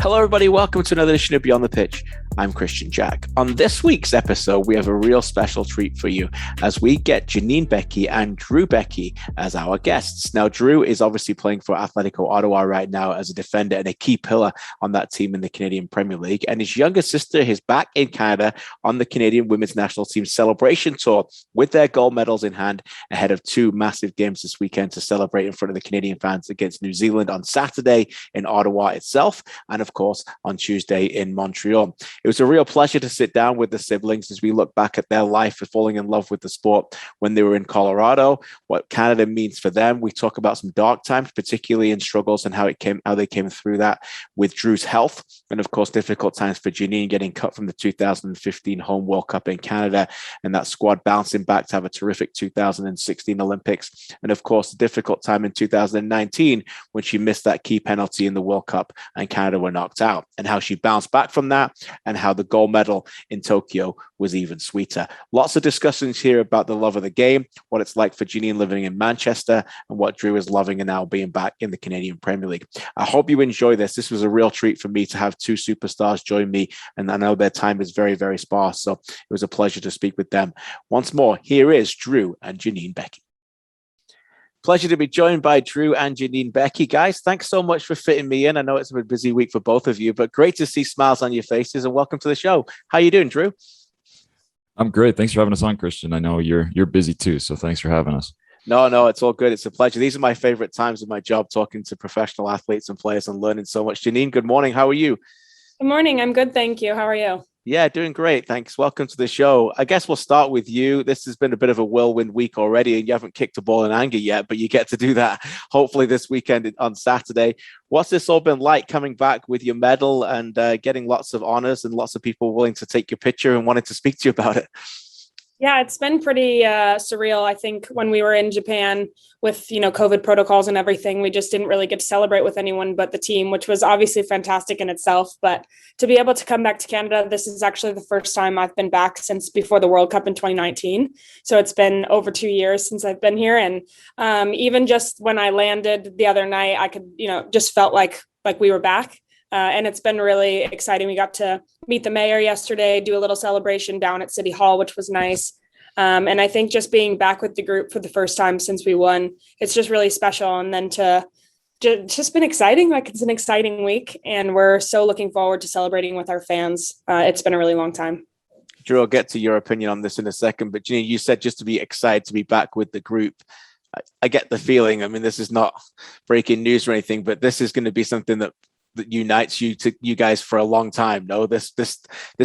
Hello, everybody. Welcome to another edition of Beyond the Pitch. I'm Kristian Jack. On this week's episode, we have a real special treat for you as we get Janine Beckie and Drew Beckie as our guests. Now, Drew is obviously playing for Atlético Ottawa right now as a defender and a key pillar on that team in the Canadian Premier League. And his younger sister is back in Canada on the Canadian women's national team celebration tour with their gold medals in hand ahead of two massive games this weekend to celebrate in front of the Canadian fans against New Zealand on Saturday in Ottawa itself, and of course on Tuesday in Montreal. It was a real pleasure to sit down with the siblings as we look back at their life of falling in love with the sport when they were in Colorado, what Canada means for them. We talk about some dark times, particularly in struggles and how they came through that with Drew's health, and of course difficult times for Janine getting cut from the 2015 Home World Cup in Canada and that squad bouncing back to have a terrific 2016 Olympics, and of course the difficult time in 2019 when she missed that key penalty in the World Cup and Canada were knocked out, and how she bounced back from that and how the gold medal in Tokyo was even sweeter. Lots of discussions here about the love of the game, what it's like for Janine living in Manchester, and what Drew is loving and now being back in the Canadian Premier League. I hope you enjoy this. This was a real treat for me to have two superstars join me, and I know their time is very, very sparse, so it was a pleasure to speak with them. Once more, here is Drew and Janine Beckie. Pleasure to be joined by Drew and Janine Beckie. Guys, thanks so much for fitting me in. I know it's a busy week for both of you, but great to see smiles on your faces and welcome to the show. How you doing, Drew? I'm great. Thanks for having us on, Kristian. I know you're busy too, so thanks for having us. No, it's all good. It's a pleasure. These are my favorite times of my job, talking to professional athletes and players and learning so much. Janine, good morning. How are you? Good morning. I'm good. Thank you. How are you? Yeah, doing great. Thanks. Welcome to the show. I guess we'll start with you. This has been a bit of a whirlwind week already, and you haven't kicked a ball in anger yet, but you get to do that hopefully this weekend on Saturday. What's this all been like coming back with your medal and getting lots of honors and lots of people willing to take your picture and wanting to speak to you about it? Yeah, it's been pretty surreal. I think when we were in Japan with, COVID protocols and everything, we just didn't really get to celebrate with anyone but the team, which was obviously fantastic in itself. But to be able to come back to Canada, this is actually the first time I've been back since before the World Cup in 2019. So it's been over 2 years since I've been here. And even just when I landed the other night, I could, just felt like we were back. And it's been really exciting. We got to meet the mayor yesterday, do a little celebration down at City Hall, which was nice. And I think just being back with the group for the first time since we won, it's just really special. And then to just been exciting. Like, it's an exciting week, and we're so looking forward to celebrating with our fans. It's been a really long time. Drew, I'll get to your opinion on this in a second, but Janine, you said just to be excited to be back with the group. I get the feeling, I mean, this is not breaking news or anything, but this is going to be something that unites you guys for a long time. No, this.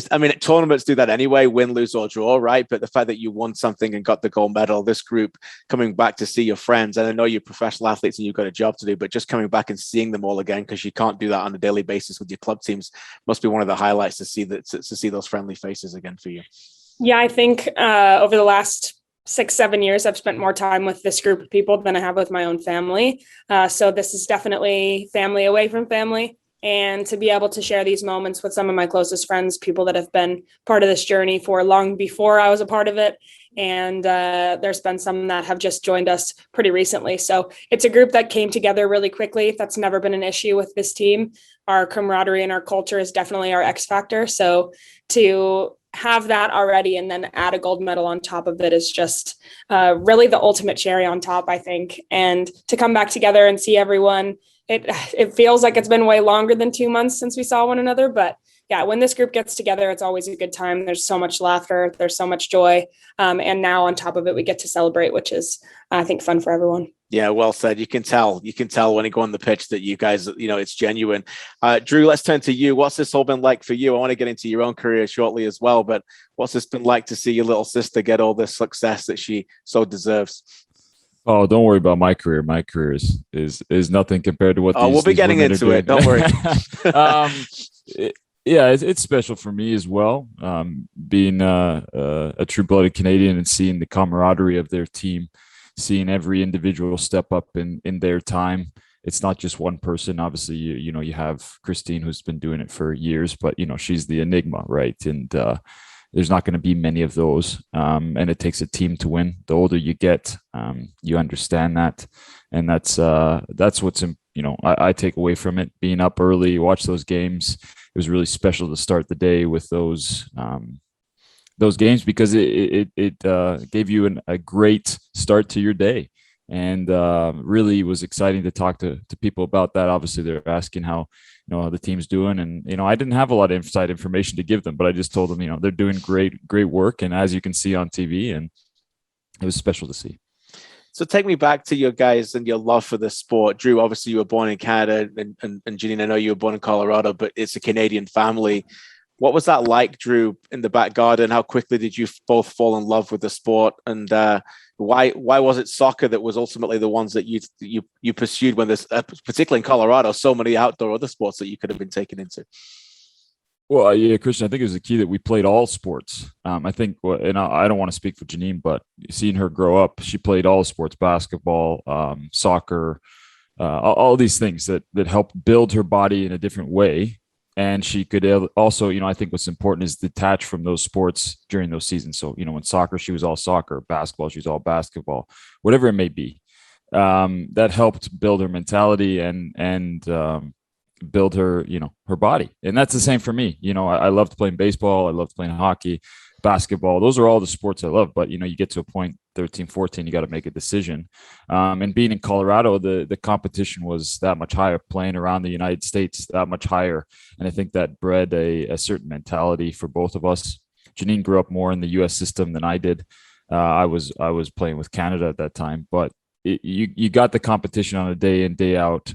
I mean, tournaments do that anyway, win, lose or draw, right? But the fact that you won something and got the gold medal, this group coming back to see your friends, and I know you're professional athletes and you've got a job to do, but just coming back and seeing them all again, because you can't do that on a daily basis with your club teams, must be one of the highlights to see those friendly faces again for you. Yeah, I think over the last 6-7 years, I've spent more time with this group of people than I have with my own family. So this is definitely family away from family. And to be able to share these moments with some of my closest friends, people that have been part of this journey for long before I was a part of it. And there's been some that have just joined us pretty recently. So it's a group that came together really quickly. That's never been an issue with this team. Our camaraderie and our culture is definitely our X factor. So to have that already and then add a gold medal on top of it is just really the ultimate cherry on top, I think. And to come back together and see everyone, it feels like it's been way longer than 2 months since we saw one another. But yeah, when this group gets together, it's always a good time. There's so much laughter. There's so much joy. And now on top of it, we get to celebrate, which is, I think, fun for everyone. Yeah, well said. You can tell when you go on the pitch that you guys, it's genuine. Drew, let's turn to you. What's this all been like for you? I want to get into your own career shortly as well, but what's this been like to see your little sister get all this success that she so deserves? Oh, don't worry about my career. My career is nothing compared to what. We'll be getting into it. Don't worry. It's special for me as well. Being a true-blooded Canadian and seeing the camaraderie of their team, seeing every individual step up in their time. It's not just one person. Obviously, you have Kristian, who's been doing it for years, but she's the enigma, right? And there's not going to be many of those. And it takes a team to win. The older you get, you understand that, and that's what's I take away from it. Being up early, watch those games. It was really special to start the day with those games, because it gave you a great start to your day. And really was exciting to talk to people about that. Obviously, they're asking how the team's doing, and I didn't have a lot of inside information to give them, but I just told them they're doing great work, and as you can see on TV, and it was special to see. So take me back to your guys and your love for the sport. Drew, obviously you were born in Canada, and Janine, I know you were born in Colorado, but it's a Canadian family. What was that like, Drew, in the back garden? How quickly did you both fall in love with the sport? And why was it soccer that was ultimately the ones that you pursued when there's, particularly in Colorado, so many outdoor other sports that you could have been taken into? Well, yeah, Kristian, I think it was the key that we played all sports. I think, and I don't want to speak for Janine, but seeing her grow up, she played all sports: basketball, soccer, all these things that helped build her body in a different way. And she could also, I think what's important is detach from those sports during those seasons. So, in soccer, she was all soccer; basketball, she was all basketball, whatever it may be. That helped build her mentality and build her, her body. And that's the same for me. I loved playing baseball. I loved playing hockey, basketball. Those are all the sports I love. But, you get to a point, 13, 14, you got to make a decision. And being in Colorado, the competition was that much higher, playing around the United States that much higher. And I think that bred a certain mentality for both of us. Janine grew up more in the U.S. system than I did. I was playing with Canada at that time, but you got the competition on a day in, day out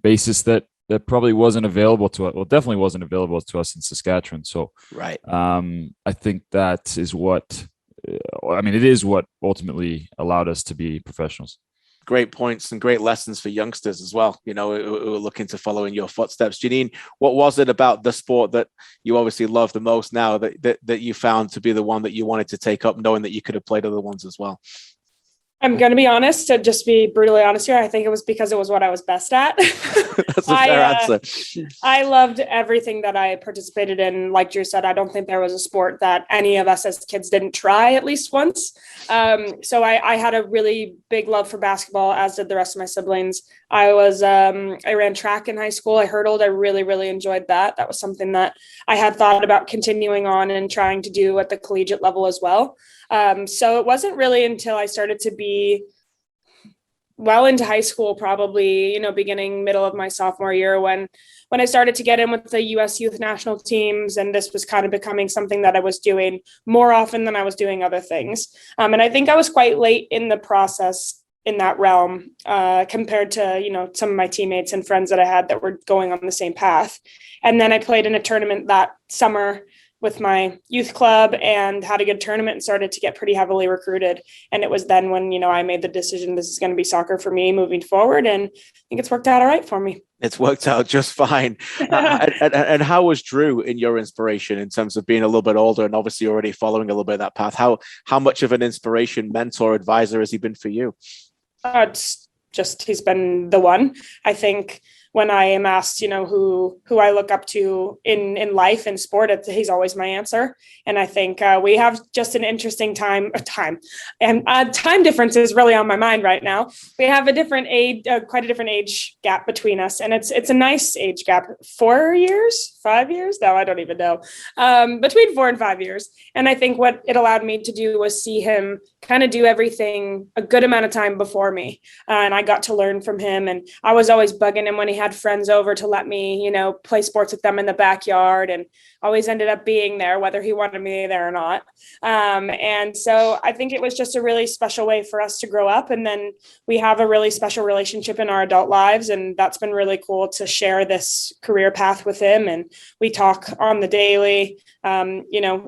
basis that probably wasn't available to us. Well, definitely wasn't available to us in Saskatchewan. So, right. I think that is what, it is what ultimately allowed us to be professionals. Great points and great lessons for youngsters as well, who are looking to follow in your footsteps. Janine, what was it about the sport that you obviously love the most now that you found to be the one that you wanted to take up, knowing that you could have played other ones as well? I'm going to be honest, to just be brutally honest here. I think it was because it was what I was best at. That's a fair answer. I loved everything that I participated in. Like Drew said, I don't think there was a sport that any of us as kids didn't try at least once. So I had a really big love for basketball, as did the rest of my siblings. I ran track in high school. I hurdled. I really, really enjoyed that. That was something that I had thought about continuing on and trying to do at the collegiate level as well. So it wasn't really until I started to be well into high school, probably, beginning, middle of my sophomore year, when I started to get in with the U.S. youth national teams. And this was kind of becoming something that I was doing more often than I was doing other things. And I think I was quite late in the process in that realm compared to, some of my teammates and friends that I had that were going on the same path. And then I played in a tournament that summer with my youth club and had a good tournament and started to get pretty heavily recruited. And it was then when, I made the decision, this is going to be soccer for me moving forward. And I think it's worked out all right for me. It's worked out just fine. And how was Drew in your inspiration in terms of being a little bit older and obviously already following a little bit of that path? How much of an inspiration, mentor, advisor has he been for you? It's just, he's been the one. I think when I am asked, who I look up to in life and sport, he's always my answer. And I think we have just an interesting time, and time difference is really on my mind right now. We have a different age, quite a different age gap between us, and it's a nice age gap. 4 years, 5 years? No, I don't even know. Between 4 and 5 years. And I think what it allowed me to do was see him kind of do everything a good amount of time before me, and I got to learn from him. And I was always bugging him when he had friends over to let me, play sports with them in the backyard, and always ended up being there, whether he wanted me there or not. And so I think it was just a really special way for us to grow up. And then we have a really special relationship in our adult lives. And that's been really cool to share this career path with him. And we talk on the daily.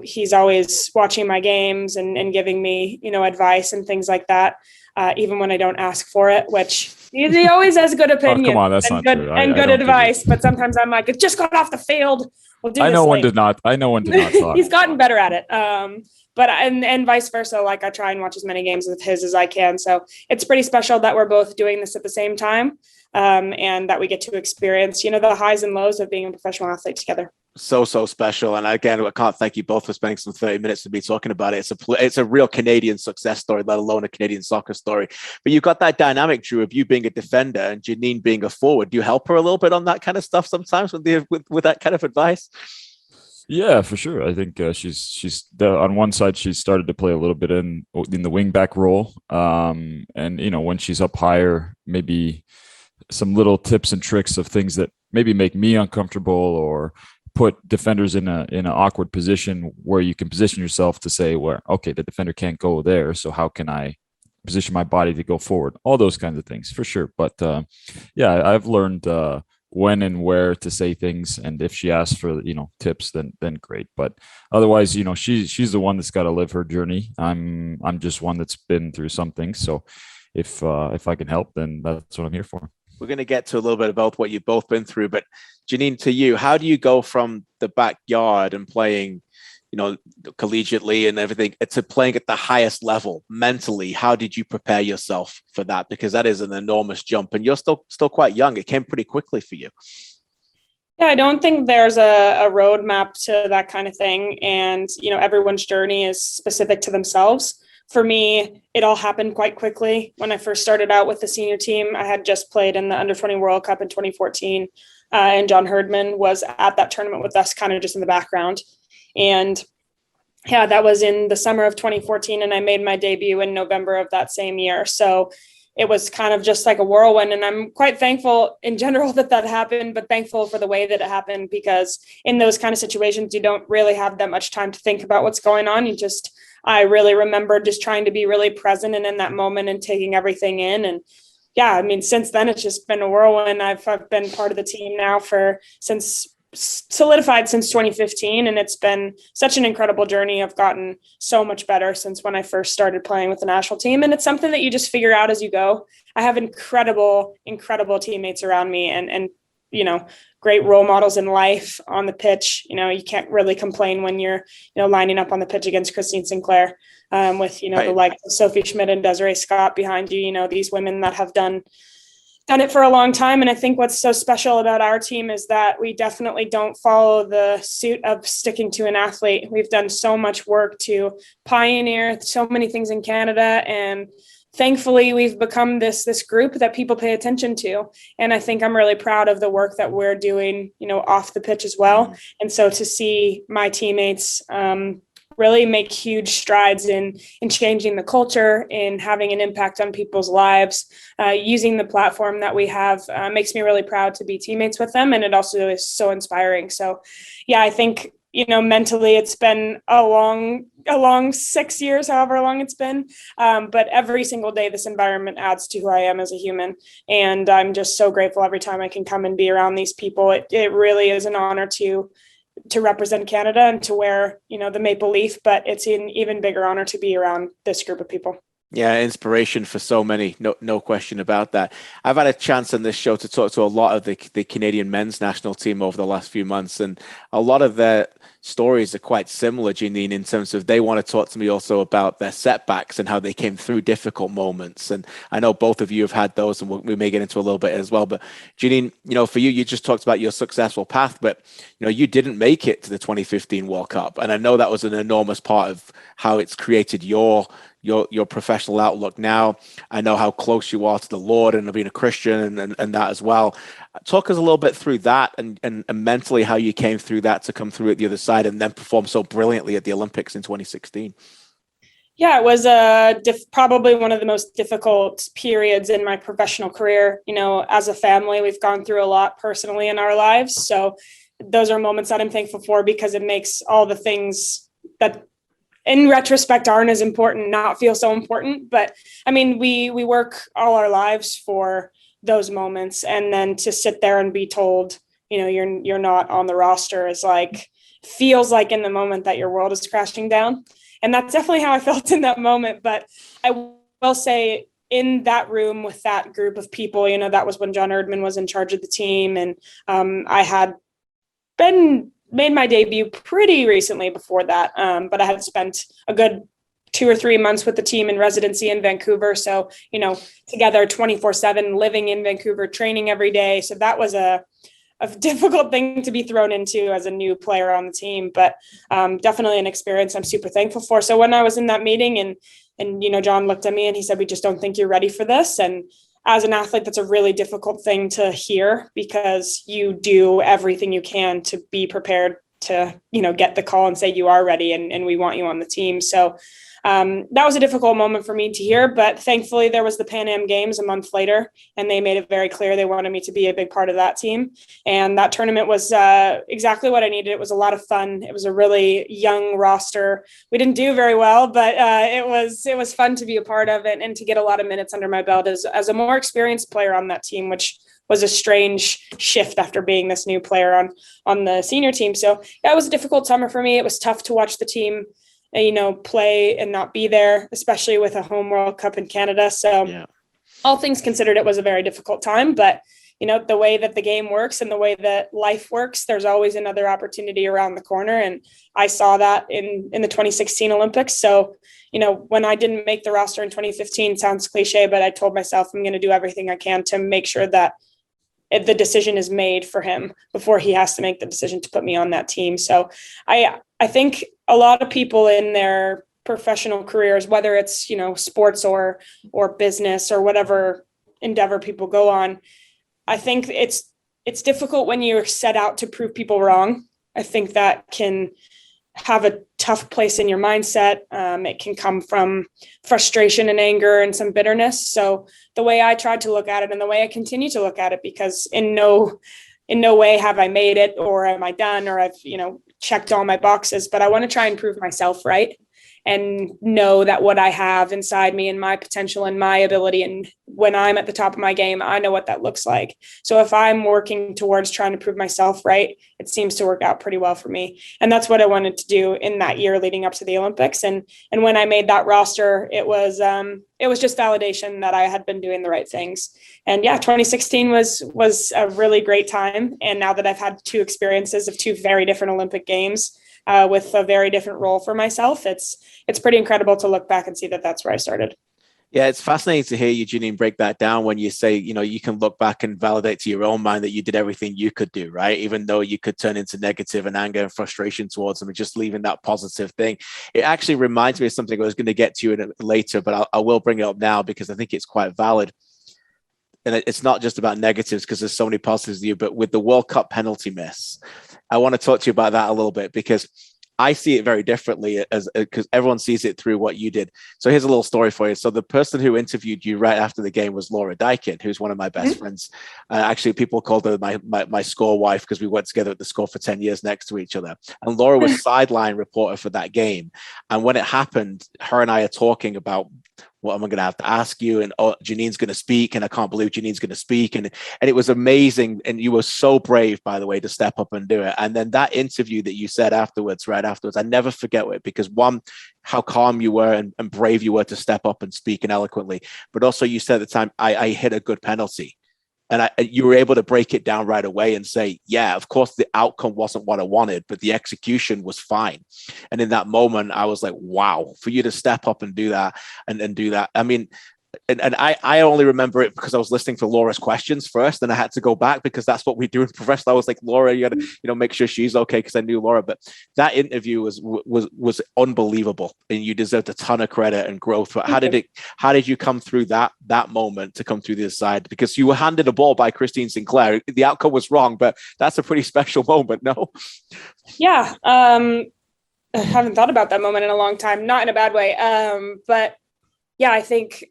He's always watching my games and giving me, advice and things like that. Even when I don't ask for it, which he always has a good opinion. Oh, come on, that's not true. And good advice. But sometimes I'm like, it just got off the field. We'll do I know one later. did not. I know one did not talk. He's gotten better at it. But vice versa. Like, I try and watch as many games with his as I can. So it's pretty special that we're both doing this at the same time. And that we get to experience, the highs and lows of being a professional athlete together. So special. And again, I can't thank you both for spending some 30 minutes with me talking about it. It's a real Canadian success story, let alone a Canadian soccer story. But you've got that dynamic, Drew, of you being a defender and Janine being a forward. Do you help her a little bit on that kind of stuff sometimes with that kind of advice? Yeah, for sure. I think on one side she's started to play a little bit in the wing back role, and when she's up higher, maybe some little tips and tricks of things that maybe make me uncomfortable or put defenders in an awkward position where you can position yourself to say, well, okay, the defender can't go there, so how can I position my body to go forward? All those kinds of things, for sure. But yeah, I've learned when and where to say things, and if she asks for tips, then great. But otherwise, she's the one that's got to live her journey. I'm just one that's been through something. So if I can help, then that's what I'm here for. We're going to get to a little bit about what you've both been through, but Janine, to you, how do you go from the backyard and playing, collegiately and everything, to playing at the highest level mentally? How did you prepare yourself for that? Because that is an enormous jump, and you're still quite young. It came pretty quickly for you. Yeah, I don't think there's a roadmap to that kind of thing. And, everyone's journey is specific to themselves. For me, it all happened quite quickly. When I first started out with the senior team, I had just played in the Under-20 World Cup in 2014, and John Herdman was at that tournament with us, kind of just in the background. And yeah, that was in the summer of 2014, and I made my debut in November of that same year. So it was kind of just like a whirlwind, and I'm quite thankful in general that happened, but thankful for the way that it happened, because in those kind of situations, you don't really have that much time to think about what's going on. I really remember just trying to be really present and in that moment and taking everything in. And yeah, I mean, since then, it's just been a whirlwind. I've been part of the team now solidified since 2015. And it's been such an incredible journey. I've gotten so much better since when I first started playing with the national team. And it's something that you just figure out as you go. I have incredible teammates around me, and great role models in life on the pitch. You can't really complain when you're, lining up on the pitch against Kristian Sinclair, with, right, the likes of Sophie Schmidt and Desiree Scott behind you, these women that have done it for a long time. And I think what's so special about our team is that we definitely don't follow the suit of sticking to an athlete. We've done so much work to pioneer so many things in Canada, and thankfully, we've become this group that people pay attention to. And I think I'm really proud of the work that we're doing, off the pitch as well. And so to see my teammates really make huge strides in changing the culture, in having an impact on people's lives, using the platform that we have, makes me really proud to be teammates with them. And it also is so inspiring. So yeah, I think, mentally it's been a long 6 years, however long it's been. But every single day, this environment adds to who I am as a human. And I'm just so grateful every time I can come and be around these people. It really is an honor to represent Canada and to wear, the maple leaf, but it's an even bigger honor to be around this group of people. Yeah, inspiration for so many, no question about that. I've had a chance on this show to talk to a lot of the Canadian men's national team over the last few months, and a lot of their stories are quite similar, Janine, in terms of they want to talk to me also about their setbacks and how they came through difficult moments. And I know both of you have had those, and we may get into a little bit as well. But Janine, for you just talked about your successful path, but you didn't make it to the 2015 World Cup, and I know that was an enormous part of how it's created your professional outlook now. I know how close you are to the Lord and being a Christian and that as well. Talk us a little bit through that and mentally how you came through that to come through at the other side and then perform so brilliantly at the Olympics in 2016. Yeah, it was probably one of the most difficult periods in my professional career. As a family, we've gone through a lot personally in our lives. So those are moments that I'm thankful for, because it makes all the things that in retrospect aren't as important not feel so important. But I mean, we work all our lives for those moments, and then to sit there and be told, you're not on the roster is feels like in the moment that your world is crashing down. And that's definitely how I felt in that moment. But I will say, in that room with that group of people, that was when John Erdman was in charge of the team. And I had made my debut pretty recently before that. But I had spent a good 2 or 3 months with the team in residency in Vancouver. So, together 24/7, living in Vancouver, training every day. So that was a difficult thing to be thrown into as a new player on the team, but definitely an experience I'm super thankful for. So when I was in that meeting and John looked at me and he said, "We just don't think you're ready for this." And as an athlete, that's a really difficult thing to hear, because you do everything you can to be prepared to, get the call and say you are ready and we want you on the team. So that was a difficult moment for me to hear, but thankfully there was the Pan Am Games a month later, and they made it very clear they wanted me to be a big part of that team. And that tournament was exactly what I needed. It was a lot of fun. It was a really young roster. We didn't do very well, but it was fun to be a part of it and to get a lot of minutes under my belt as a more experienced player on that team, which was a strange shift after being this new player on the senior team. So yeah, it was a difficult summer for me. It was tough to watch the team play and not be there, especially with a home World Cup in Canada. So all things considered, it was a very difficult time, but the way that the game works and the way that life works, there's always another opportunity around the corner. And I saw that in the 2016 Olympics. So, when I didn't make the roster in 2015, sounds cliche, but I told myself I'm going to do everything I can to make sure that the decision is made for him before he has to make the decision to put me on that team. So I think a lot of people in their professional careers, whether it's, sports or business or whatever endeavor people go on, I think it's difficult when you're set out to prove people wrong. I think that can have a tough place in your mindset. It can come from frustration and anger and some bitterness. So the way I tried to look at it and the way I continue to look at it, because in no way have I made it or am I done or I've, checked all my boxes, but I want to try and prove myself right and know that what I have inside me and my potential and my ability. And when I'm at the top of my game, I know what that looks like. So if I'm working towards trying to prove myself right, it seems to work out pretty well for me. And that's what I wanted to do in that year leading up to the Olympics. And when I made that roster, it was just validation that I had been doing the right things. And yeah, 2016 was a really great time. And now that I've had two experiences of two very different Olympic games, with a very different role for myself, it's pretty incredible to look back and see that that's where I started. Yeah, it's fascinating to hear you, Janine, break that down when you say, you can look back and validate to your own mind that you did everything you could do, right? Even though you could turn into negative and anger and frustration towards them and just leaving that positive thing. It actually reminds me of something I was going to get to later, but I will bring it up now because I think it's quite valid. And it's not just about negatives because there's so many positives to you, but with the World Cup penalty miss, I want to talk to you about that a little bit because I see it very differently because everyone sees it through what you did. So here's a little story for you. So the person who interviewed you right after the game was Laura Dykin, who's one of my best friends. Actually, people called her my score wife because we went together at the Score for 10 years next to each other. And Laura was sideline reporter for that game. And when it happened, her and I are talking about what am I going to have to ask you? And Janine's going to speak, and I can't believe Janine's going to speak. And it was amazing. And you were so brave, by the way, to step up and do it. And then that interview that you said right afterwards, I never forget it because one, how calm you were and brave you were to step up and speak and eloquently. But also you said at the time, I hit a good penalty. And you were able to break it down right away and say, yeah, of course, the outcome wasn't what I wanted, but the execution was fine. And in that moment, I was like, wow, for you to step up and do that and do that. I mean, and I only remember it because I was listening for Laura's questions first, and I had to go back because that's what we do in professional. I was like, Laura, you got to make sure she's okay because I knew Laura. But that interview was unbelievable, and you deserved a ton of credit and growth. But how did you come through that moment to come through this side? Because you were handed a ball by Kristian Sinclair. The outcome was wrong, but that's a pretty special moment, no? Yeah, I haven't thought about that moment in a long time, not in a bad way, but yeah, I think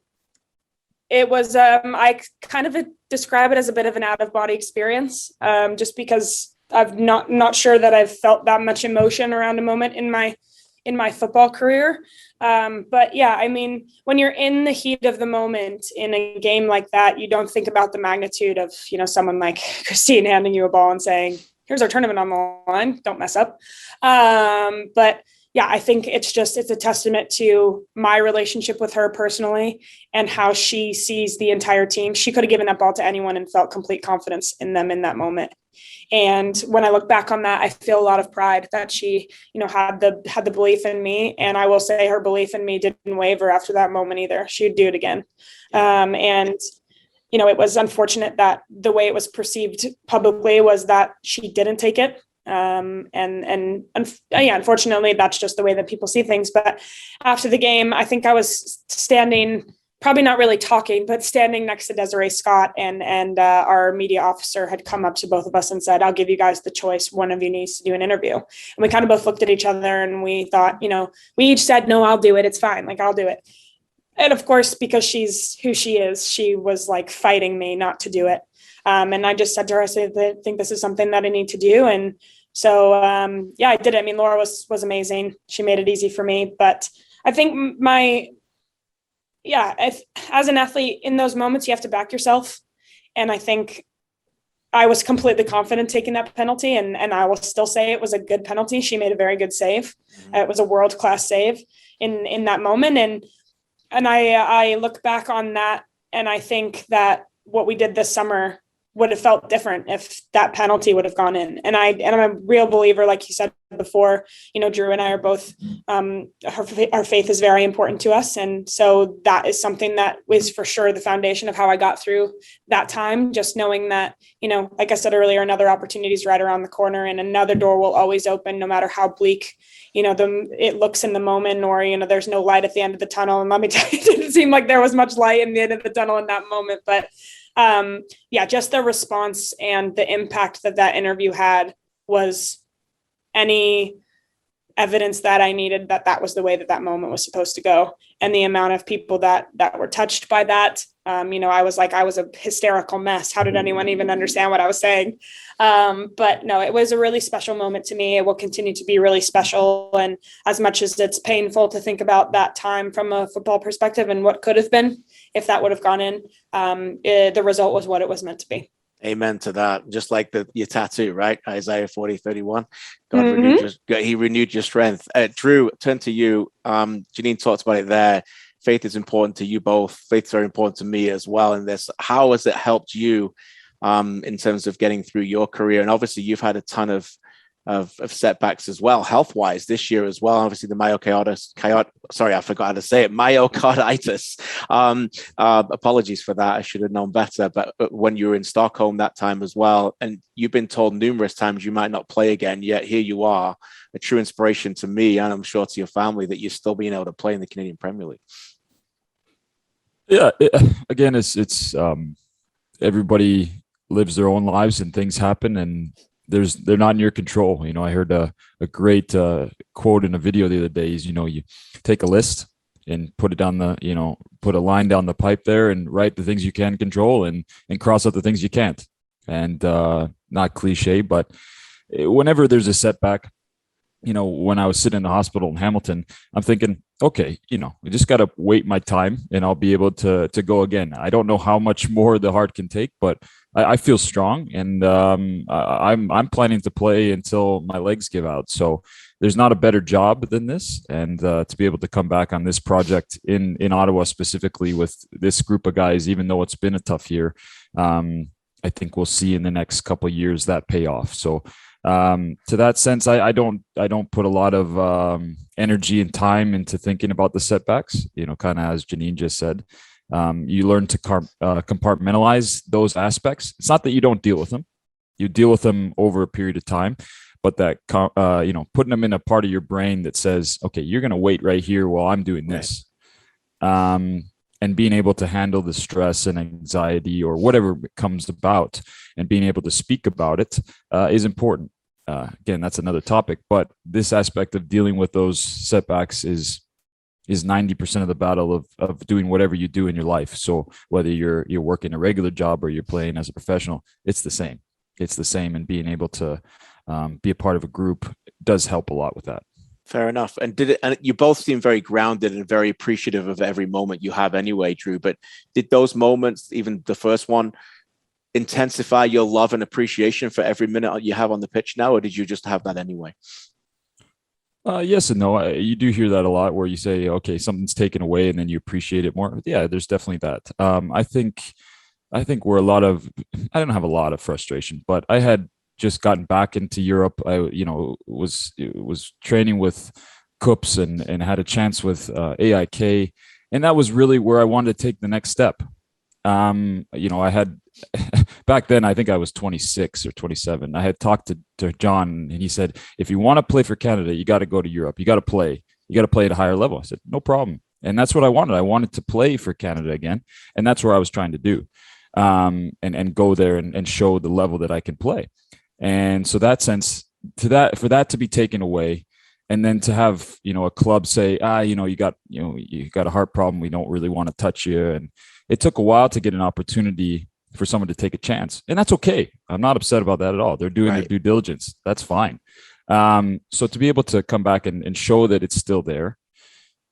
it was, I kind of describe it as a bit of an out-of-body experience, just because I'm not sure that I've felt that much emotion around a moment in my football career. But yeah, I mean, when you're in the heat of the moment in a game like that, you don't think about the magnitude of, someone like Kristian handing you a ball and saying, here's our tournament on the line, don't mess up. But yeah, I think it's a testament to my relationship with her personally and how she sees the entire team. She could have given that ball to anyone and felt complete confidence in them in that moment. And when I look back on that, I feel a lot of pride that she, had the belief in me. And I will say her belief in me didn't waver after that moment either. She'd do it again. And it was unfortunate that the way it was perceived publicly was that she didn't take it. Unfortunately, that's just the way that people see things. But after the game, I think I was standing, probably not really talking, but standing next to Desiree Scott, and our media officer had come up to both of us and said, "I'll give you guys the choice. One of you needs to do an interview." And we kind of both looked at each other and we thought, we each said, "No, I'll do it. It's fine. Like, I'll do it." And of course, because she's who she is, she was like fighting me not to do it. And I just said to her, I said, "I think this is something that I need to do." And so, I did it. I mean, Laura was amazing. She made it easy for me. But I think as an athlete in those moments, you have to back yourself. And I think I was completely confident taking that penalty. And I will still say it was a good penalty. She made a very good save. It was a world-class save in that moment. And I look back on that, and I think that what we did this summer would have felt different if that penalty would have gone in. And I'm a real believer, like you said before, Drew and I are both, our faith is very important to us. And so that is something that was for sure the foundation of how I got through that time. Just knowing that, like I said earlier, another opportunity is right around the corner, and another door will always open, no matter how bleak, it looks in the moment, or, there's no light at the end of the tunnel. And let me tell you, it didn't seem like there was much light in the end of the tunnel in that moment, but just the response and the impact that interview had was any evidence that I needed that was the way that moment was supposed to go. And the amount of people that were touched by that, I was a hysterical mess. How did anyone even understand what I was saying? But no, it was a really special moment to me. It will continue to be really special. And as much as it's painful to think about that time from a football perspective and what could have been if that would have gone in, the result was what it was meant to be. Amen to that. Just like your tattoo, right? Isaiah 40:31. God he renewed your strength. Drew, turn to you. Janine talked about it there. Faith is important to you both. Faith's very important to me as well in this. How has it helped you in terms of getting through your career? And obviously you've had a ton of setbacks as well, health-wise this year as well. Obviously the myocarditis. Apologies for that. I should have known better. But when you were in Stockholm that time as well, and you've been told numerous times you might not play again, yet here you are, a true inspiration to me, and I'm sure to your family, that you're still being able to play in the Canadian Premier League. Yeah, again, it's everybody lives their own lives and things happen, and they're not in your control. I heard a great quote in a video the other day is, you take a list and put it down put a line down the pipe there and write the things you can control and cross out the things you can't. And not cliche, but whenever there's a setback, when I was sitting in the hospital in Hamilton, I'm thinking, okay, I just got to wait my time and I'll be able to go again. I don't know how much more the heart can take, but I feel strong, and I'm planning to play until my legs give out. So there's not a better job than this, and to be able to come back on this project in Ottawa specifically with this group of guys, even though it's been a tough year, I think we'll see in the next couple of years that pay off. So to that sense, I don't put a lot of energy and time into thinking about the setbacks. Kind of as Janine just said. You learn to compartmentalize those aspects. It's not that you don't deal with them. You deal with them over a period of time, but that, putting them in a part of your brain that says, okay, you're going to wait right here while I'm doing this. And being able to handle the stress and anxiety or whatever comes about and being able to speak about it is important. Again, that's another topic, but this aspect of dealing with those setbacks is 90% of the battle of doing whatever you do in your life. So whether you're working a regular job or you're playing as a professional, it's the same. And being able to be a part of a group does help a lot with that. Fair enough. And you both seem very grounded and very appreciative of every moment you have anyway, Drew, but did those moments, even the first one, intensify your love and appreciation for every minute you have on the pitch now, or did you just have that anyway? Yes and no. You do hear that a lot where you say, okay, something's taken away and then you appreciate it more. Yeah, there's definitely that. I think I don't have a lot of frustration, but I had just gotten back into Europe. I, was training with Cups and had a chance with AIK. And that was really where I wanted to take the next step. I had back then, I think I was 26 or 27. I had talked to John, and he said, if you want to play for Canada, you got to go to Europe. You got to play at a higher level. I said, no problem. And that's what I wanted. I wanted to play for Canada again. And that's where I was trying to do, and go there and show the level that I can play. And so for that to be taken away, and then to have, a club say, you got a heart problem. We don't really want to touch you. And it took a while to get an opportunity for someone to take a chance. And that's okay. I'm not upset about that at all. They're doing their due diligence. That's fine. So to be able to come back and show that it's still there,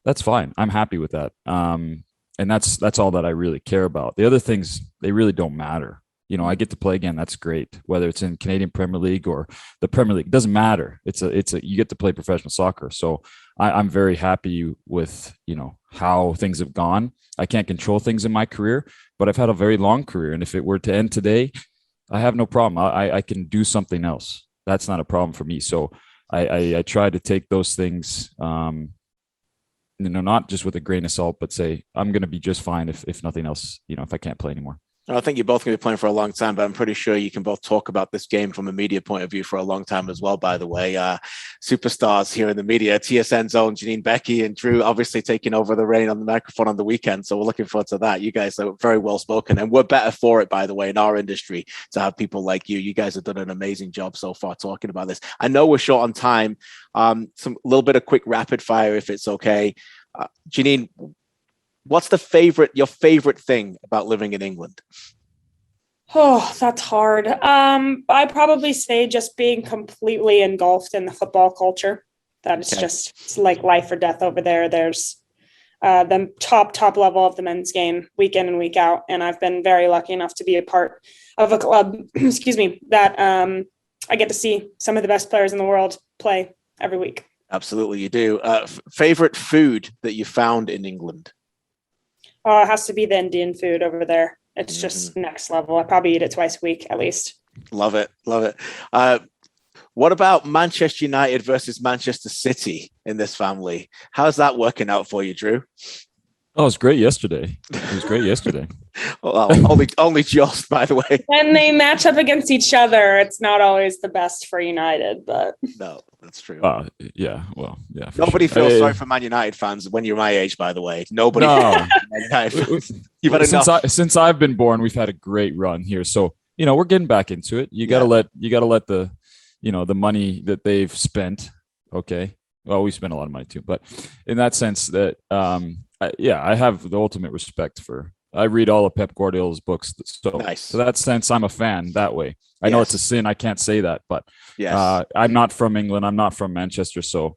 that's fine. I'm happy with that. And that's all that I really care about. The other things, they really don't matter. I get to play again. That's great. Whether it's in Canadian Premier League or the Premier League, it doesn't matter. You get to play professional soccer. So I'm very happy with, how things have gone. I can't control things in my career, but I've had a very long career. And if it were to end today, I have no problem. I can do something else. That's not a problem for me. So I try to take those things, not just with a grain of salt, but say, I'm going to be just fine if nothing else, if I can't play anymore. I think you're both going to be playing for a long time, but I'm pretty sure you can both talk about this game from a media point of view for a long time as well, by the way. Superstars here in the media, TSN's own Janine Beckie and Drew obviously taking over the reign on the microphone on the weekend. So we're looking forward to that. You guys are very well spoken, and we're better for it, by the way, in our industry, to have people like you. You guys have done an amazing job so far talking about this. I know we're short on time. A little bit of quick rapid fire, if it's okay. Janine, what's your favorite thing about living in England? Oh, that's hard. I'd probably say just being completely engulfed in the football culture. That it's it's like life or death over there. There's the top level of the men's game week in and week out. And I've been very lucky enough to be a part of a club, that I get to see some of the best players in the world play every week. Absolutely, you do. Favorite food that you found in England? Oh, it has to be the Indian food over there. It's just next level. I probably eat it twice a week at least. Love it. What about Manchester United versus Manchester City in this family? How's that working out for you, Drew? Oh, it was great yesterday. Well, only just, by the way. When they match up against each other, it's not always the best for United, but no, that's true. Yeah. Nobody feels sorry for Man United fans when you're my age, by the way. Nobody. No. Since I've been born, we've had a great run here. So, we're getting back into it. You gotta let the, the money that they've spent. Okay. Well, we spent a lot of money too, but in that sense that, I have the ultimate respect for. I read all of Pep Guardiola's books, so nice. So that sense, I'm a fan that way. I know it's a sin. I can't say that, but I'm not from England. I'm not from Manchester, so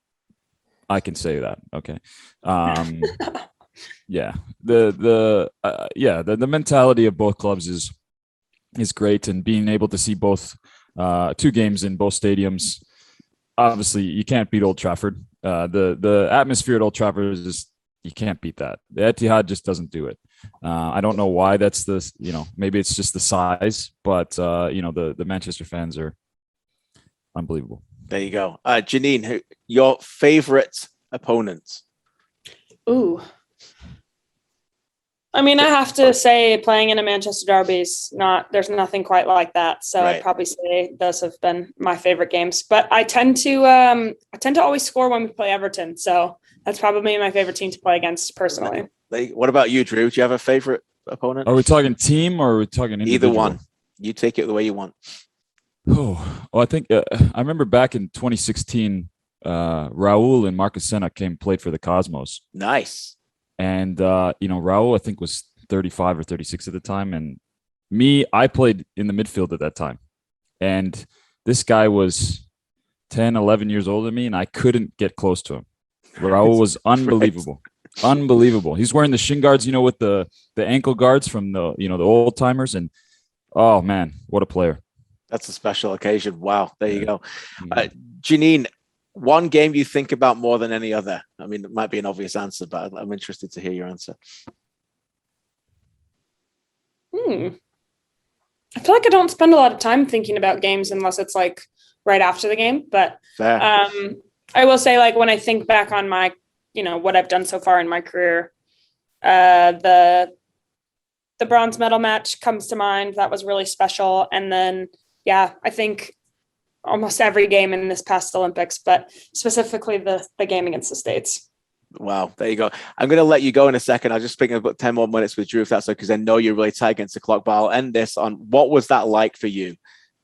I can say that. Okay. The mentality of both clubs is great, and being able to see both 2 games in both stadiums. Obviously, you can't beat Old Trafford. The atmosphere at Old Trafford you can't beat that. The Etihad just doesn't do it. I don't know why that's maybe it's just the size, but the Manchester fans are unbelievable. There you go. Janine, your favorite opponent? Ooh. I mean, I have to say playing in a Manchester derby there's nothing quite like that. So I'd probably say those have been my favorite games, but I tend to always score when we play Everton. So that's probably my favorite team to play against personally. What about you, Drew? Do you have a favorite opponent? Are we talking team or are we talking individual? Either one. You take it the way you want. I think I remember back in 2016, Raul and Marcus Senna played for the Cosmos. Nice. And, Raul, I think, was 35 or 36 at the time. And I played in the midfield at that time. And this guy was 10, 11 years older than me, and I couldn't get close to him. Raul was unbelievable. Unbelievable. He's wearing the shin guards, with the ankle guards from the old timers. And, oh, man, what a player. That's a special occasion. Wow. There you go. Janine, one game you think about more than any other? I mean, it might be an obvious answer, but I'm interested to hear your answer. I feel like I don't spend a lot of time thinking about games unless it's like right after the game. But I will say, like, when I think back on my, what I've done so far in my career, the the bronze medal match comes to mind. That was really special. And then, yeah, I think almost every game in this past Olympics, but specifically the game against the States. Wow, there you go. I'm going to let you go in a second. I'll just speak about 10 more minutes with Drew, if that's okay, because I know you're really tight against the clock, but I'll end this on what was that like for you,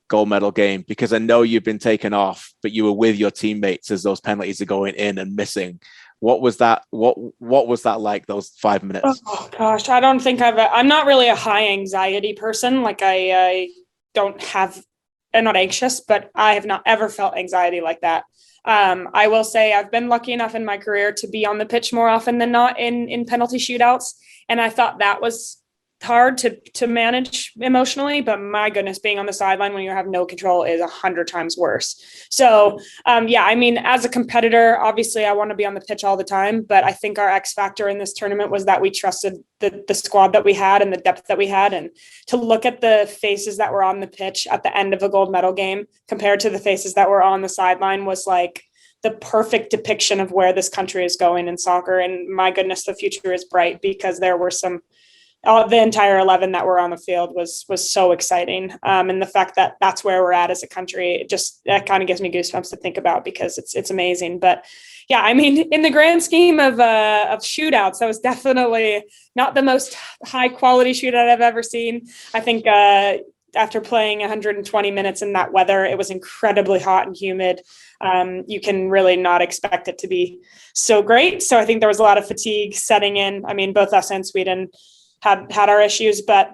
gold medal game? Because I know you've been taken off, but you were with your teammates as those penalties are going in and missing. What was that? What was that like, those 5 minutes? Oh gosh, I don't think I'm not really a high anxiety person. Like I'm not anxious, but I have not ever felt anxiety like that. I will say I've been lucky enough in my career to be on the pitch more often than not in penalty shootouts. And I thought that was hard to manage emotionally, but my goodness, being on the sideline when you have no control is 100 times worse. So yeah, I mean, as a competitor, obviously I want to be on the pitch all the time, but I think our X factor in this tournament was that we trusted the squad that we had and the depth that we had. And to look at the faces that were on the pitch at the end of a gold medal game compared to the faces that were on the sideline was like the perfect depiction of where this country is going in soccer. And my goodness, the future is bright, because there were the entire 11 that were on the field was so exciting. And the fact that that's where we're at as a country, that kind of gives me goosebumps to think about, because it's amazing. But yeah, I mean, in the grand scheme of shootouts, that was definitely not the most high quality shootout I've ever seen. I think after playing 120 minutes in that weather, it was incredibly hot and humid. You can really not expect it to be so great. So I think there was a lot of fatigue setting in. I mean, both us and Sweden had our issues, but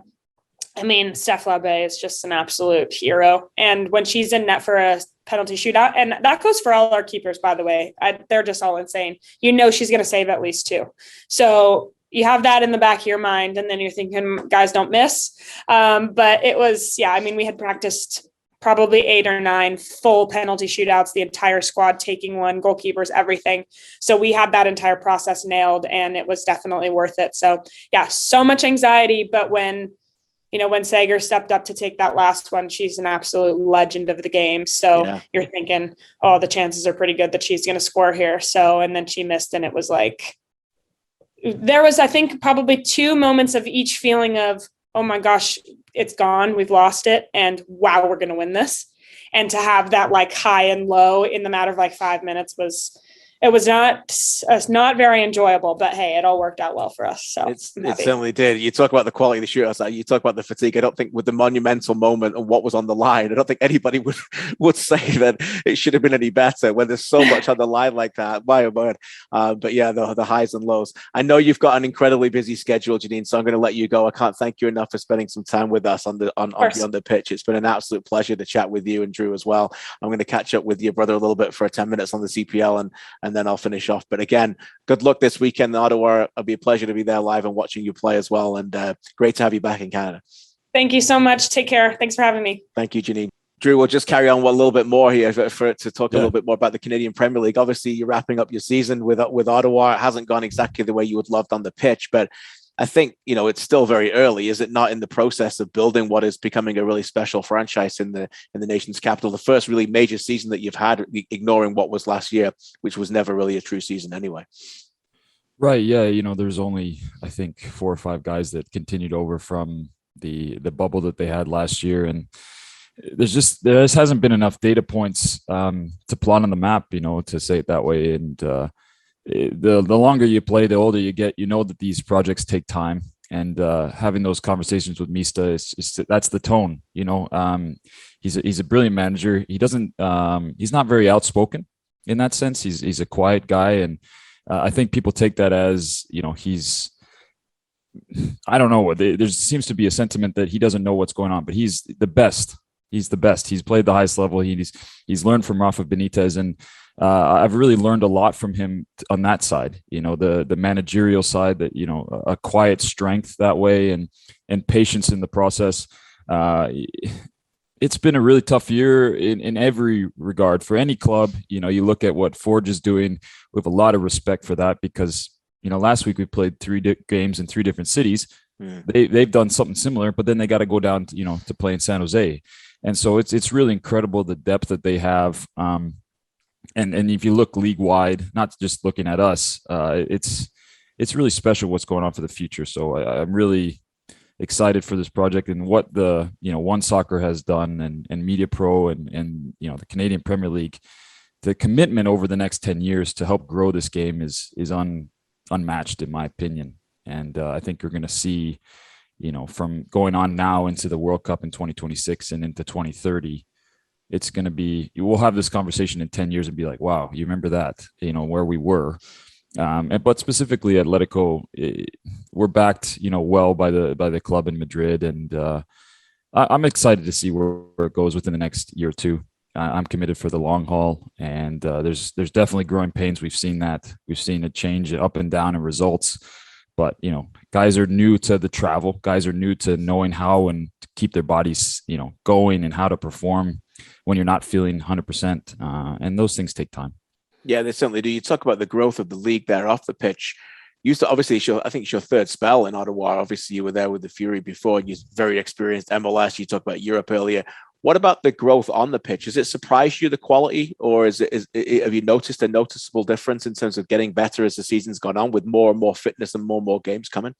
I mean, Steph Labbe is just an absolute hero. And when she's in net for a penalty shootout, and that goes for all our keepers, by the way, they're just all insane. You know, she's going to save at least 2. So you have that in the back of your mind, and then you're thinking, guys, don't miss. But it was, yeah, I mean, we had practiced probably 8 or 9 full penalty shootouts, the entire squad taking one, goalkeepers, everything. So we had that entire process nailed, and it was definitely worth it. So yeah, so much anxiety, but when Sager stepped up to take that last one, she's an absolute legend of the game. So yeah, you're thinking, oh, the chances are pretty good that she's going to score here. So, and then she missed, and it was like, there was, I think, probably 2 moments of each feeling of, oh my gosh, it's gone, we've lost it, and wow, we're going to win this. And to have that like high and low in the matter of like 5 minutes was not very enjoyable, but hey, it all worked out well for us. So it certainly did. You talk about the quality of the shootouts, you talk about the fatigue. I don't think with the monumental moment and what was on the line, I don't think anybody would say that it should have been any better when there's so much on the line like that. My word. But yeah, the highs and lows. I know you've got an incredibly busy schedule, Janine, so I'm going to let you go. I can't thank you enough for spending some time with us on Beyond the Pitch. It's been an absolute pleasure to chat with you and Drew as well. I'm going to catch up with your brother a little bit for 10 minutes on the CPL, and then I'll finish off. But again, good luck this weekend in Ottawa. It'll be a pleasure to be there live and watching you play as well. And great to have you back in Canada. Thank you so much. Take care. Thanks for having me. Thank you, Janine. Drew, we'll just carry on a little bit more here to talk a little bit more about the Canadian Premier League. Obviously, you're wrapping up your season with Ottawa. It hasn't gone exactly the way you would loved on the pitch, but I think, it's still very early, is it not, in the process of building what is becoming a really special franchise in the nation's capital, the first really major season that you've had, ignoring what was last year, which was never really a true season anyway. Right. Yeah. There's only, I think, 4 or 5 guys that continued over from the bubble that they had last year. And there just hasn't been enough data points to plot on the map, to say it that way. And, the longer you play, the older you get, that these projects take time, and having those conversations with Mista that's the tone. He's a brilliant manager. He doesn't he's not very outspoken in that sense. He's a quiet guy, and I think people take that as he's, I don't know, there seems to be a sentiment that he doesn't know what's going on, but he's the best. He's the best. He's played the highest level. He's learned from Rafa Benitez, and I've really learned a lot from him on that side. The managerial side, that a quiet strength that way, and patience in the process. It's been a really tough year in every regard for any club. You look at what Forge is doing. We have a lot of respect for that, because last week we played 3 games in 3 different cities. They've done something similar, but then they got to go down to play in San Jose. And so it's really incredible, the depth that they have. And if you look league wide, not just looking at us, it's really special what's going on for the future. So I'm really excited for this project and what the OneSoccer has done and MEDIAPRO and the Canadian Premier League. The commitment over the next 10 years to help grow this game is unmatched, in my opinion. And I think you're going to see, from going on now into the World Cup in 2026 and into 2030, it's going to be, we'll have this conversation in 10 years and be like, wow, you remember that, where we were. But specifically Atletico, we're backed, well by the club in Madrid. And I'm excited to see where it goes within the next year or two. I'm committed for the long haul, and there's definitely growing pains. We've seen that. We've seen a change up and down in results. But, guys are new to the travel. Guys are new to knowing how and to keep their bodies, going and how to perform when you're not feeling 100%. And those things take time. Yeah, they certainly do. You talk about the growth of the league there off the pitch. You used to, obviously, I think it's your third spell in Ottawa. Obviously, you were there with the Fury before. You're very experienced MLS. You talked about Europe earlier. What about the growth on the pitch? Has it surprised you, the quality, or have you noticed a noticeable difference in terms of getting better as the season's gone on with more and more fitness and more games coming?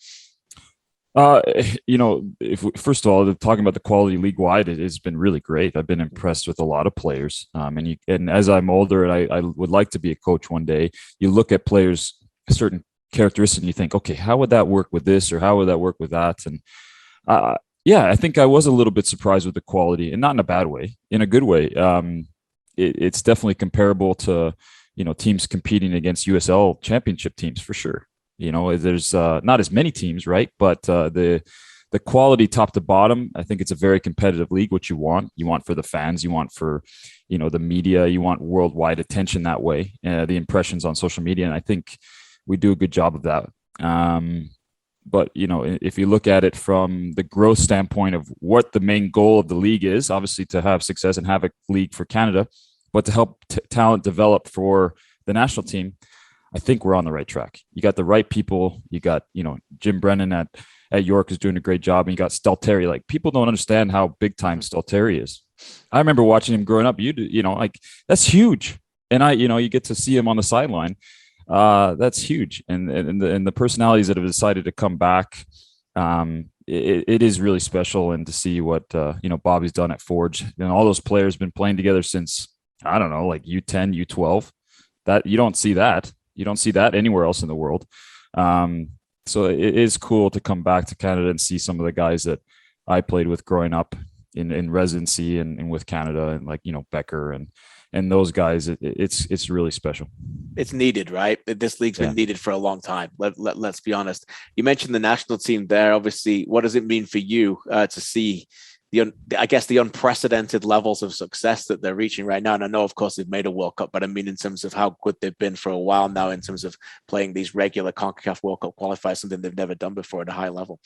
First of all, talking about the quality league wide, it has been really great. I've been impressed with a lot of players. And as I'm older and I would like to be a coach one day, you look at players, a certain characteristic, and you think, okay, how would that work with this, or how would that work with that? And I think I was a little bit surprised with the quality, and not in a bad way, in a good way. It's definitely comparable to, teams competing against USL championship teams for sure. There's not as many teams, right? But the quality top to bottom, I think it's a very competitive league, which you want for the fans, you want for, the media, you want worldwide attention that way, the impressions on social media. And I think we do a good job of that. But, if you look at it from the growth standpoint of what the main goal of the league is, obviously to have success and have a league for Canada, but to help talent develop for the national team, I think we're on the right track. You got the right people. You got, Jim Brennan at York is doing a great job. And you got Stelteri. Like, people don't understand how big time Stelteri is. I remember watching him growing up. That's huge. And you get to see him on the sideline. That's huge. And the personalities that have decided to come back, it is really special. And to see what, Bobby's done at Forge, and all those players been playing together since, I don't know, like U10, U12, that you don't see that. You don't see that anywhere else in the world. So it is cool to come back to Canada and see some of the guys that I played with growing up in residency and with Canada, and like, Becker and those guys. It's really special. It's needed, right? This league's been needed for a long time. Let's be honest. You mentioned the national team there. Obviously, what does it mean for you to see the unprecedented levels of success that they're reaching right now? And I know, of course, they've made a World Cup, but I mean, in terms of how good they've been for a while now, in terms of playing these regular CONCACAF World Cup qualifiers, something they've never done before at a high level.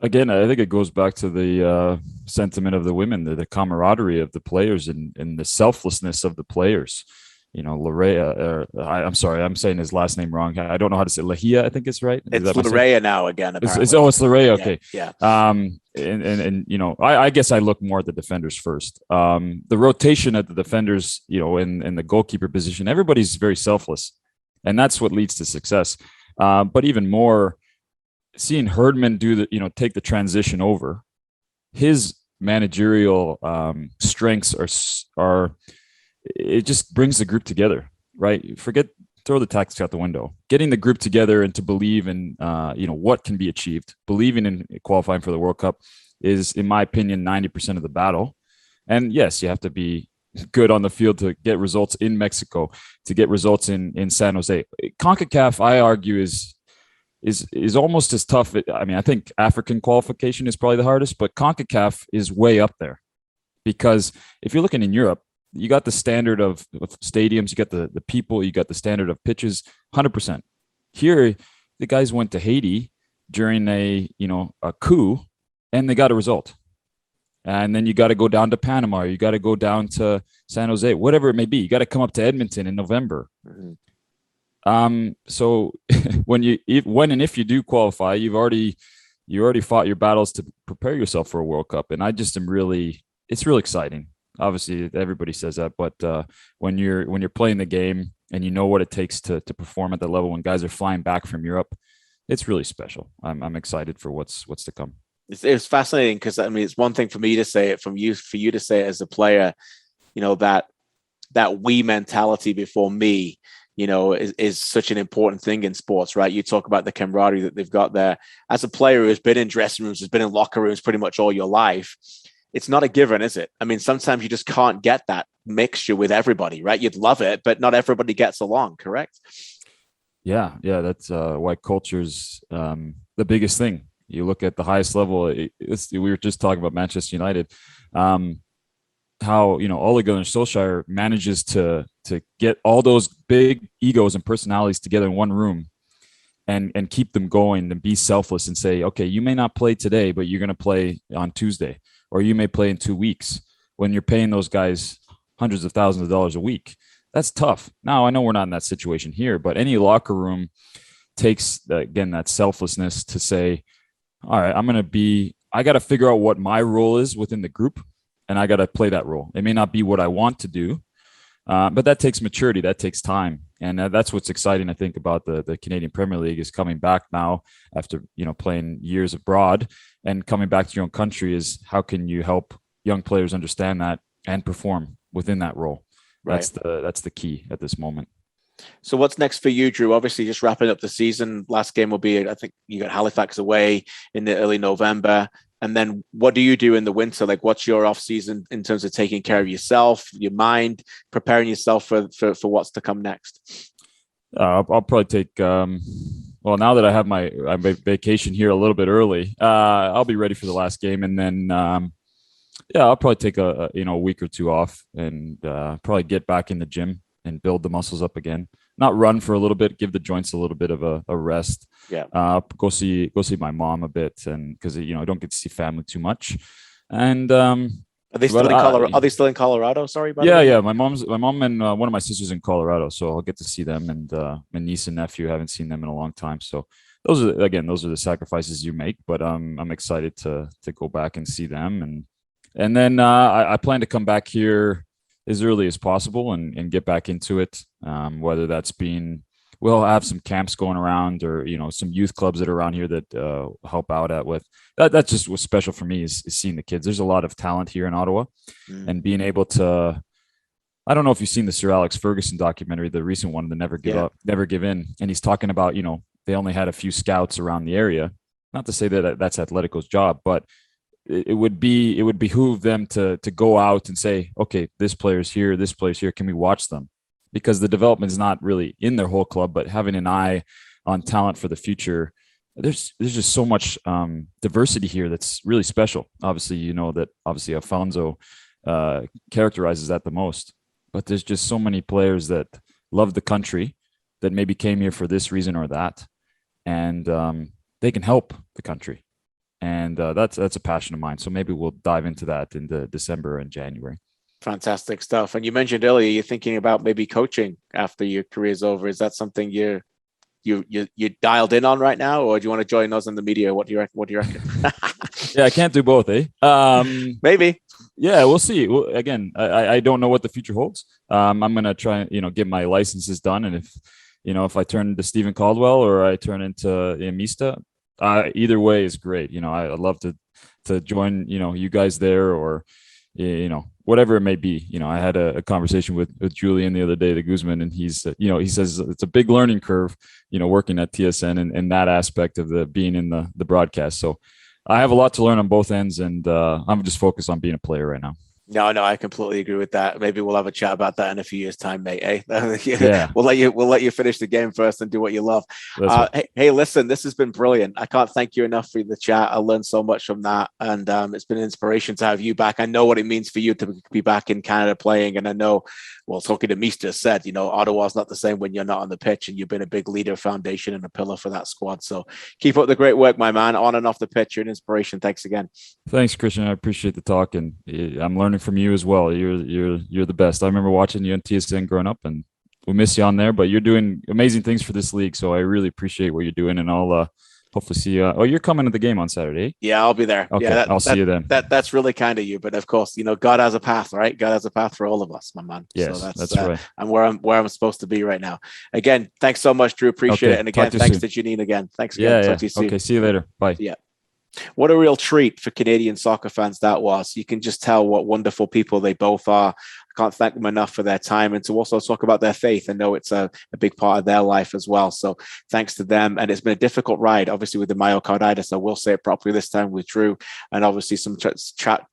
Again, I think it goes back to the sentiment of the women, the camaraderie of the players, and the selflessness of the players. Larea, I'm sorry, I'm saying his last name wrong. I don't know how to say Lahia. I think it's right. It's Larea now again. It's Larea. Okay. Yeah. I guess I look more at the defenders first. The rotation at the defenders, in the goalkeeper position, everybody's very selfless, and that's what leads to success. But even more, seeing Herdman take the transition over, his managerial strengths are it just brings the group together, right? Throw the tactics out the window. Getting the group together and to believe in, what can be achieved. Believing in qualifying for the World Cup is, in my opinion, 90% of the battle. And yes, you have to be good on the field to get results in Mexico, to get results in San Jose. CONCACAF, I argue, is almost as tough. I think African qualification is probably the hardest, but CONCACAF is way up there, because if you're looking in Europe, you got the standard of stadiums, you got the people, you got the standard of pitches, 100%. Here, the guys went to Haiti during a coup, and they got a result. And then you got to go down to Panama, or you got to go down to San Jose, whatever it may be. You got to come up to Edmonton in November. Mm-hmm. So when and if you do qualify, you already fought your battles to prepare yourself for a World Cup. And I just am it's really exciting. Obviously, everybody says that, but when you're playing the game and you know what it takes to perform at that level, when guys are flying back from Europe, it's really special. I'm excited for what's to come. It's fascinating because I mean, it's one thing for me to say it, for you to say it as a player, that we mentality before me, is such an important thing in sports, right? You talk about the camaraderie that they've got there. As a player who's been in dressing rooms, has been in locker rooms pretty much all your life, it's not a given, is it? I mean, sometimes you just can't get that mixture with everybody, right? You'd love it, but not everybody gets along, correct? Yeah. That's why culture's the biggest thing. You look at the highest level. We were just talking about Manchester United. How Ole Gunnar Solskjaer manages to get all those big egos and personalities together in one room and keep them going and be selfless and say, okay, you may not play today, but you're going to play on Tuesday, or you may play in 2 weeks, when you're paying those guys hundreds of thousands of dollars a week. That's tough. Now, I know we're not in that situation here, but any locker room takes, again, that selflessness to say, all right, I got to figure out what my role is within the group, and I got to play that role. It may not be what I want to do, but that takes maturity. That takes time. And that's what's exciting, I think, about the Canadian Premier League, is coming back now after, playing years abroad and coming back to your own country. Is how can you help young players understand that and perform within that role? Right. That's the key at this moment. So what's next for you, Drew? Obviously, just wrapping up the season. Last game will be, I think you got Halifax away in the early November. And then what do you do in the winter? Like, what's your off season in terms of taking care of yourself, your mind, preparing yourself for what's to come next? I'll probably take, well, now that I have my vacation here a little bit early, I'll be ready for the last game. And then, I'll probably take a week or two off and probably get back in the gym and build the muscles up again. Not run for a little bit, give the joints a little bit of a rest. Yeah. Go see my mom a bit, and because I don't get to see family too much. And are they still in Colorado? Are they still in Colorado? Sorry, by yeah. My mom and one of my sisters in Colorado, so I'll get to see them. And my niece and nephew, haven't seen them in a long time. So those are the sacrifices you make. But I'm excited to go back and see them, and then I plan to come back here as early as possible and get back into it. Whether that's we'll have some camps going around, or some youth clubs that are around here that help out with that. That's just what's special for me is seeing the kids. There's a lot of talent here in Ottawa, and being able to. I don't know if you've seen the Sir Alex Ferguson documentary, the recent one, the Never Give Up, Never Give In, and he's talking about they only had a few scouts around the area. Not to say that that's Atletico's job, but it would behoove them to go out and say, okay, this player's here, can we watch them? Because the development is not really in their whole club, but having an eye on talent for the future. There's just so much diversity here that's really special. Obviously, obviously Alfonso characterizes that the most, but there's just so many players that love the country that maybe came here for this reason or that, and they can help the country. And that's a passion of mine. So maybe we'll dive into that in December and January. Fantastic stuff. And you mentioned earlier you're thinking about maybe coaching after your career's over. Is that something you're dialed in on right now, or do you want to join us in the media? What do you reckon? Yeah, I can't do both, eh? Maybe. Yeah, we'll see. Well, again, I don't know what the future holds. I'm gonna try, get my licenses done, and if I turn into Stephen Caldwell or I turn into Mista, either way is great. I'd love to join, you guys there, or, whatever it may be. I had a conversation with Julian the other day, the Guzman, and he's, he says it's a big learning curve, working at TSN and that aspect of being in the broadcast. So I have a lot to learn on both ends, and I'm just focused on being a player right now. No, I completely agree with that. Maybe we'll have a chat about that in a few years' time, mate. Eh? Yeah. We'll let you finish the game first and do what you love. Hey, listen, this has been brilliant. I can't thank you enough for the chat. I learned so much from that, and it's been an inspiration to have you back. I know what it means for you to be back in Canada playing, and I know, well, talking to Mista said, Ottawa's not the same when you're not on the pitch, and you've been a big leader, foundation, and a pillar for that squad. So keep up the great work, my man, on and off the pitch. You're an inspiration. Thanks again. Thanks, Kristian. I appreciate the talk, and I'm learning from you as well. You're the best. I remember watching you on TSN growing up, and we miss you on there, but you're doing amazing things for this league. So I really appreciate what you're doing, and I'll hopefully see you. Oh, you're coming to the game on Saturday. Yeah, I'll be there. Okay, yeah, I'll see you then. That's really kind of you, but of course, God has a path, right? God has a path for all of us, my man. Yes, so that's right. I'm where I'm supposed to be right now. Again, thanks so much, Drew. Appreciate it. And again, thanks to Janine again. Thanks again. Talk to you soon. Okay, see you later. Bye. Yeah. What a real treat for Canadian soccer fans that was. You can just tell what wonderful people they both are. I can't thank them enough for their time and to also talk about their faith. I know it's a big part of their life as well. So thanks to them. And it's been a difficult ride, obviously, with the myocarditis. I will say it properly this time with Drew, and obviously some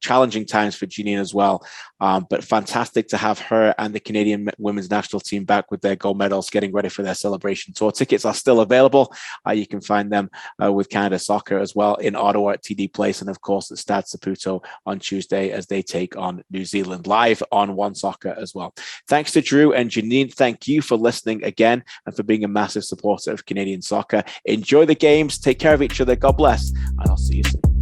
challenging times for Janine as well. But fantastic to have her and the Canadian women's national team back with their gold medals, getting ready for their celebration tour. Tickets are still available. You can find them with Canada Soccer as well in Ottawa at TD Place, and of course at Stade Saputo on Tuesday as they take on New Zealand live on OneSoccer as well. Thanks to Drew and Janine. Thank you for listening again and for being a massive supporter of Canadian soccer. Enjoy the games. Take care of each other. God bless. And I'll see you soon.